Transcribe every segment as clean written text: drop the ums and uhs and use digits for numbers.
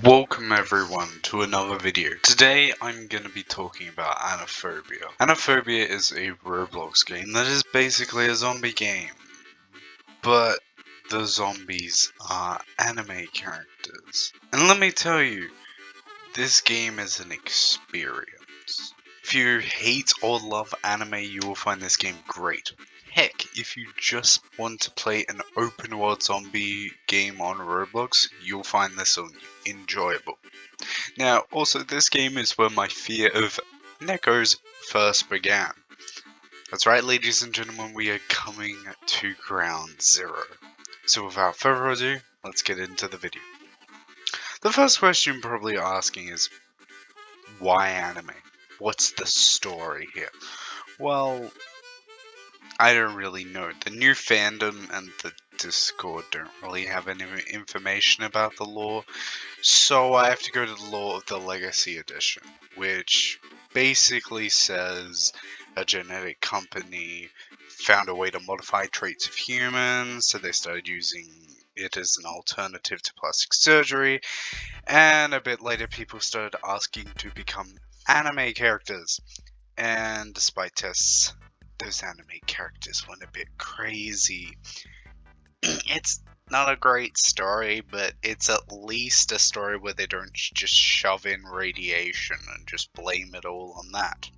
Welcome everyone to another video. Today I'm going to be talking about Aniphobia. Aniphobia is a Roblox game that is basically a zombie game, but the zombies are anime characters. And let me tell you, this game is an experience. If you hate or love anime, you will find this game great. Heck, if you just want to play an open world zombie game on Roblox, you'll find this one enjoyable. Now, also, this game is where my fear of Nekos first began. That's right, ladies and gentlemen, we are coming to ground zero. So without further ado, let's get into the video. The first question you're probably asking is, why anime? What's the story here? Well, I don't really know. The new fandom and the Discord don't really have any information about the lore, so I have to go to the lore of the Legacy Edition, which basically says a genetic company found a way to modify traits of humans, so they started using it as an alternative to plastic surgery, and a bit later people started asking to become anime characters, and despite tests, those anime characters went a bit crazy. It's not a great story, but it's at least a story where they don't just shove in radiation and just blame it all on that.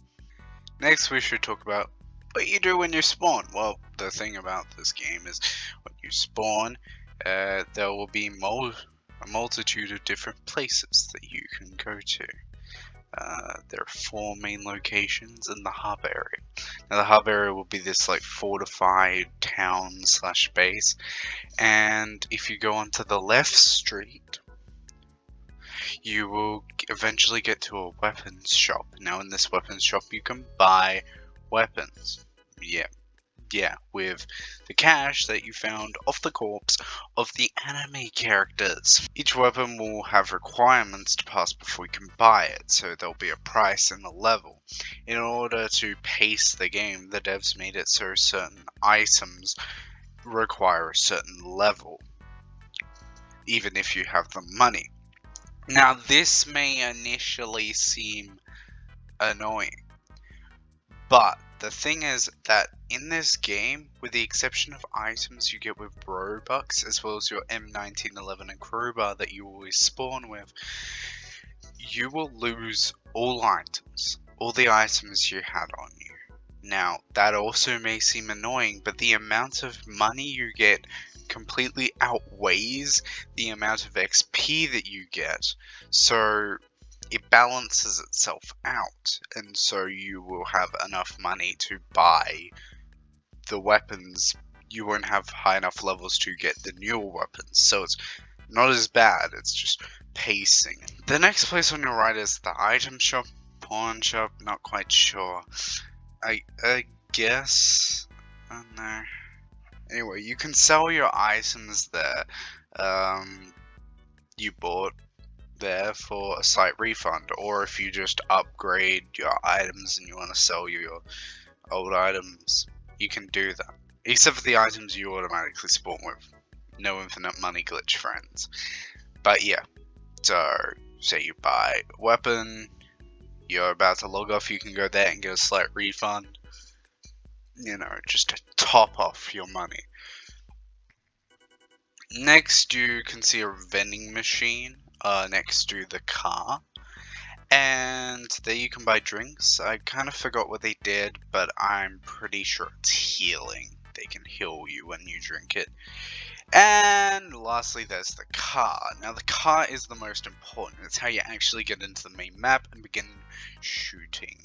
Next, we should talk about what you do when you spawn. Well, the thing about this game is when you spawn, there will be a multitude of different places that you can go to. There are 4 main locations in the hub area. Now the hub area will be this like fortified town slash base, and if you go onto the left street, you will eventually get to a weapons shop. Now in this weapons shop you can buy weapons. Yeah, with the cash that you found off the corpse of the anime characters. Each weapon will have requirements to pass before you can buy it, so there'll be a price and a level. In order to pace the game, the devs made it so certain items require a certain level, even if you have the money. Now this may initially seem annoying, but the thing is that in this game, with the exception of items you get with Robux, as well as your M1911 and crowbar that you always spawn with, you will lose all items, all the items you had on you. Now, that also may seem annoying, but the amount of money you get completely outweighs the amount of XP that you get, so it balances itself out, and so you will have enough money to buy the weapons. You won't have high enough levels to get the newer weapons, so it's not as bad, it's just pacing. The next place on your right is the item shop, pawn shop, not quite sure. I guess, I don't know. Anyway, you can sell your items there. You bought there for a slight refund, or if you just upgrade your items and you want to sell your old items, you can do that. Except for the items you automatically spawn with. No infinite money glitch, friends. But yeah, so say you buy a weapon, you're about to log off, you can go there and get a slight refund. You know, just to top off your money. Next, you can see a vending machine next to the car, and there you can buy drinks. I kind of forgot what they did, but I'm pretty sure it's healing. They can heal you when you drink it. And lastly, there's the car. Now the car is the most important. It's how you actually get into the main map and begin shooting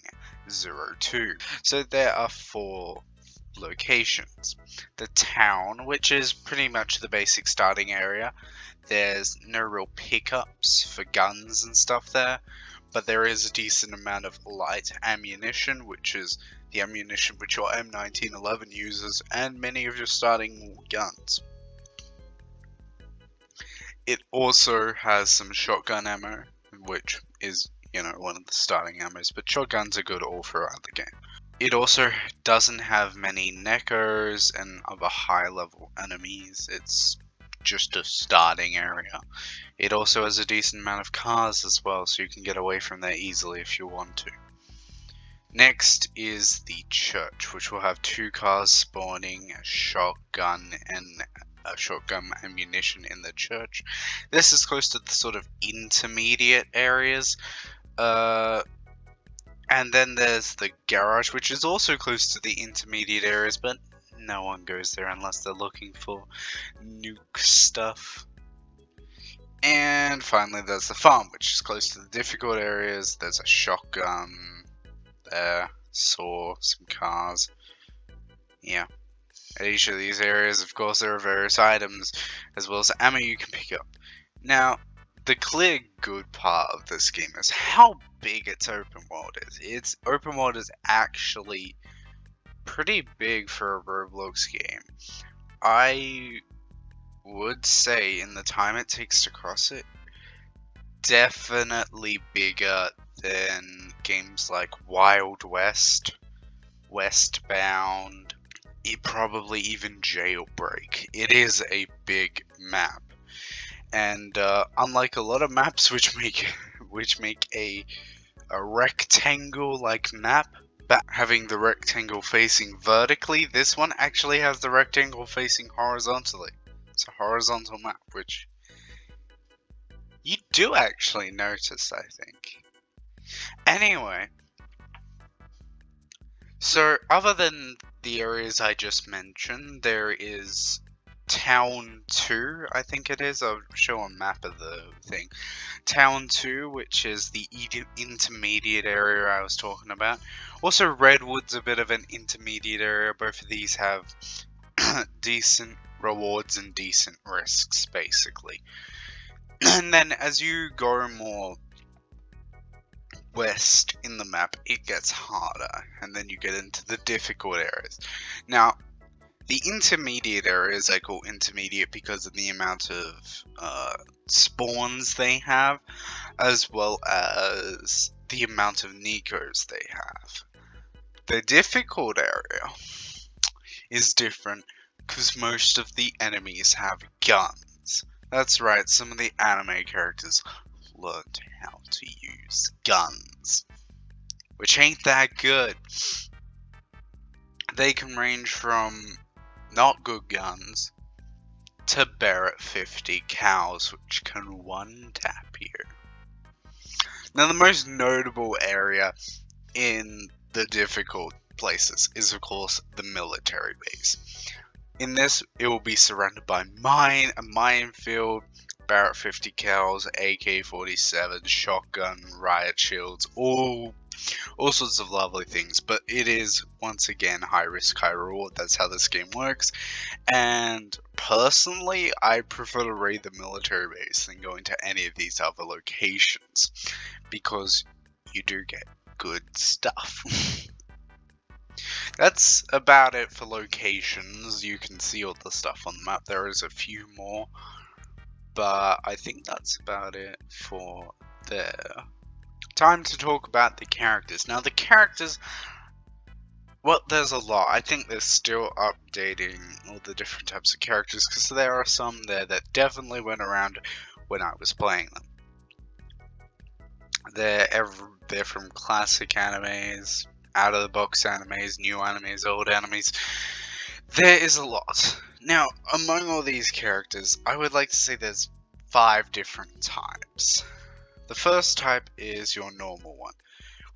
02. So there are 4 locations. The town, which is pretty much the basic starting area. There's no real pickups for guns and stuff there, but there is a decent amount of light ammunition, which is the ammunition which your M1911 uses, and many of your starting guns. It also has some shotgun ammo, which is, you know, one of the starting ammos, but shotguns are good all throughout the game. It also doesn't have many Nekos and other high level enemies. It's just a starting area. It also has a decent amount of cars as well, so you can get away from there easily if you want to. Next is the church, which will have 2 cars spawning, a shotgun, and a shotgun ammunition in the church. This is close to the sort of intermediate areas. And then there's the garage, which is also close to the intermediate areas, but no one goes there unless they're looking for nuke stuff. And finally there's the farm, which is close to the difficult areas. There's a shotgun there, saw, some cars. Yeah. At each of these areas, of course, there are various items, as well as ammo you can pick up. Now, the clear good part of this game is how big its open world is. Its open world is actually pretty big for a Roblox game. I would say in the time it takes to cross it, definitely bigger than games like Wild West, Westbound, probably even Jailbreak. It is a big map. And unlike a lot of maps which make a rectangle-like map, but having the rectangle facing vertically, this one actually has the rectangle facing horizontally. It's a horizontal map, which you do actually notice, I think. Anyway, so other than the areas I just mentioned, there is Town 2, I think it is. I'll show a map of the thing. Town 2, which is the intermediate area I was talking about. Also, Redwood's a bit of an intermediate area. Both of these have decent rewards and decent risks, basically. And then as you go more west in the map, it gets harder, and then you get into the difficult areas. Now, the intermediate areas I call intermediate because of the amount of spawns they have, as well as the amount of Nikos they have. The difficult area is different because most of the enemies have guns. That's right, some of the anime characters learned how to use guns, which ain't that good. They can range from not good guns to Barrett 50 cows, which can one tap you. Now, the most notable area in the difficult places is, of course, the military base. In this, it will be surrounded by a minefield, Barrett 50 cows, AK-47, shotgun, riot shields, all sorts of lovely things. But it is, once again, high risk, high reward. That's how this game works. And personally, I prefer to raid the military base than going to any of these other locations, because you do get good stuff. That's about it for locations. You can see all the stuff on the map. There is a few more, but I think that's about it for there. Time to talk about the characters. Now, the characters, well, there's a lot. I think they're still updating all the different types of characters, because there are some there that definitely went around when I was playing them. They're from classic animes, out of the box animes, new animes, old animes. There is a lot. Now, among all these characters, I would like to say there's 5 different types. The first type is your normal one,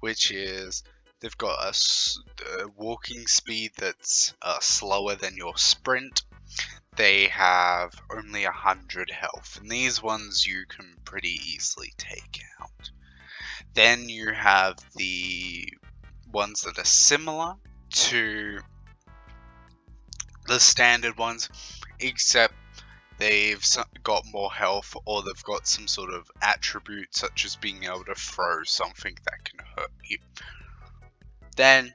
which is they've got a walking speed that's slower than your sprint. They have only 100 health, and these ones you can pretty easily take out. Then you have the ones that are similar to the standard ones, except they've got more health, or they've got some sort of attribute such as being able to throw something that can hurt you. Then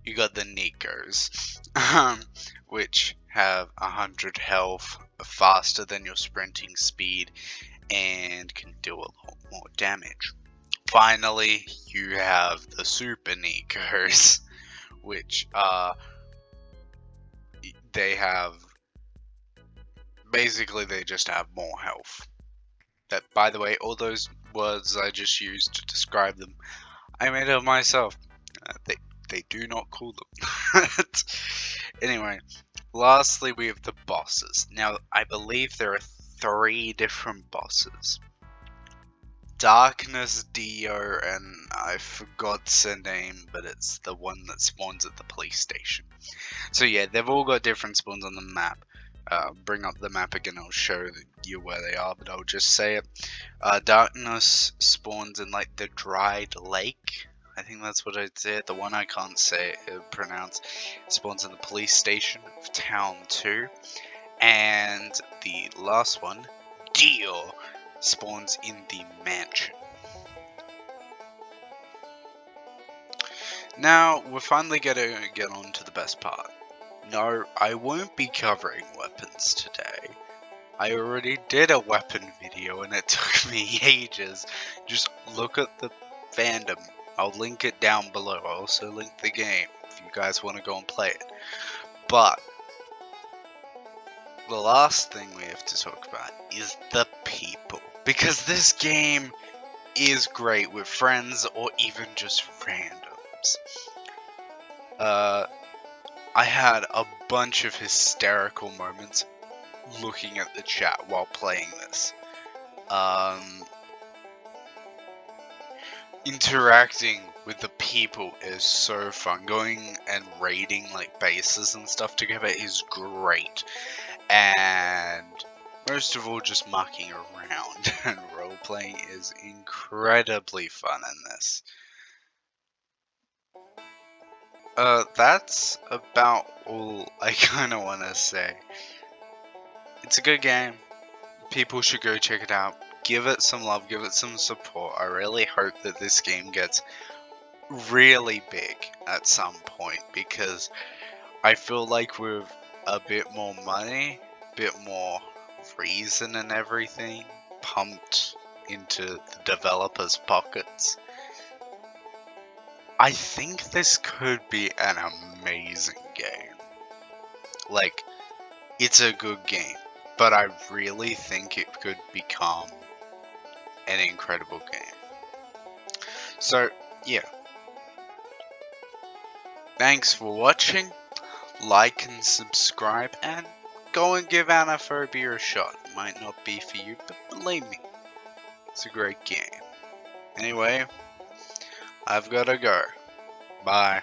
you got the Nikos, which have 100 health, faster than your sprinting speed, and can do a lot more damage. Finally, you have the Super Nikos, which they have basically they just have more health. That, by the way, all those words I just used to describe them, I made up myself. They do not call them. Anyway, lastly we have the bosses. Now, I believe there are 3 different bosses. Darkness, Dio, and I forgot her name, but it's the one that spawns at the police station. So yeah, they've all got different spawns on the map. Bring up the map again, I'll show you where they are, but I'll just say it. Darkness spawns in like the dried lake. I think that's what I'd say. The one I can't say pronounce spawns in the police station of Town 2. And the last one, Dio, spawns in the mansion. Now, we're finally gonna get on to the best part. No, I won't be covering weapons today. I already did a weapon video and it took me ages. Just look at the fandom. I'll link it down below. I'll also link the game if you guys want to go and play it. But the last thing we have to talk about is the people. Because this game is great with friends or even just randoms. I had a bunch of hysterical moments looking at the chat while playing this. Interacting with the people is so fun. Going and raiding like bases and stuff together is great. And most of all, just mucking around and role-playing is incredibly fun in this. That's about all I kind of want to say. It's a good game. People should go check it out. Give it some love, give it some support. I really hope that this game gets really big at some point, because I feel like with a bit more money, a bit more reason and everything pumped into the developers' pockets, I think this could be an amazing game. Like, it's a good game, but I really think it could become an incredible game. So, yeah. Thanks for watching. Like and subscribe, and go and give Aniphobia a shot. Might not be for you, but believe me, it's a great game. Anyway, I've gotta go. Bye.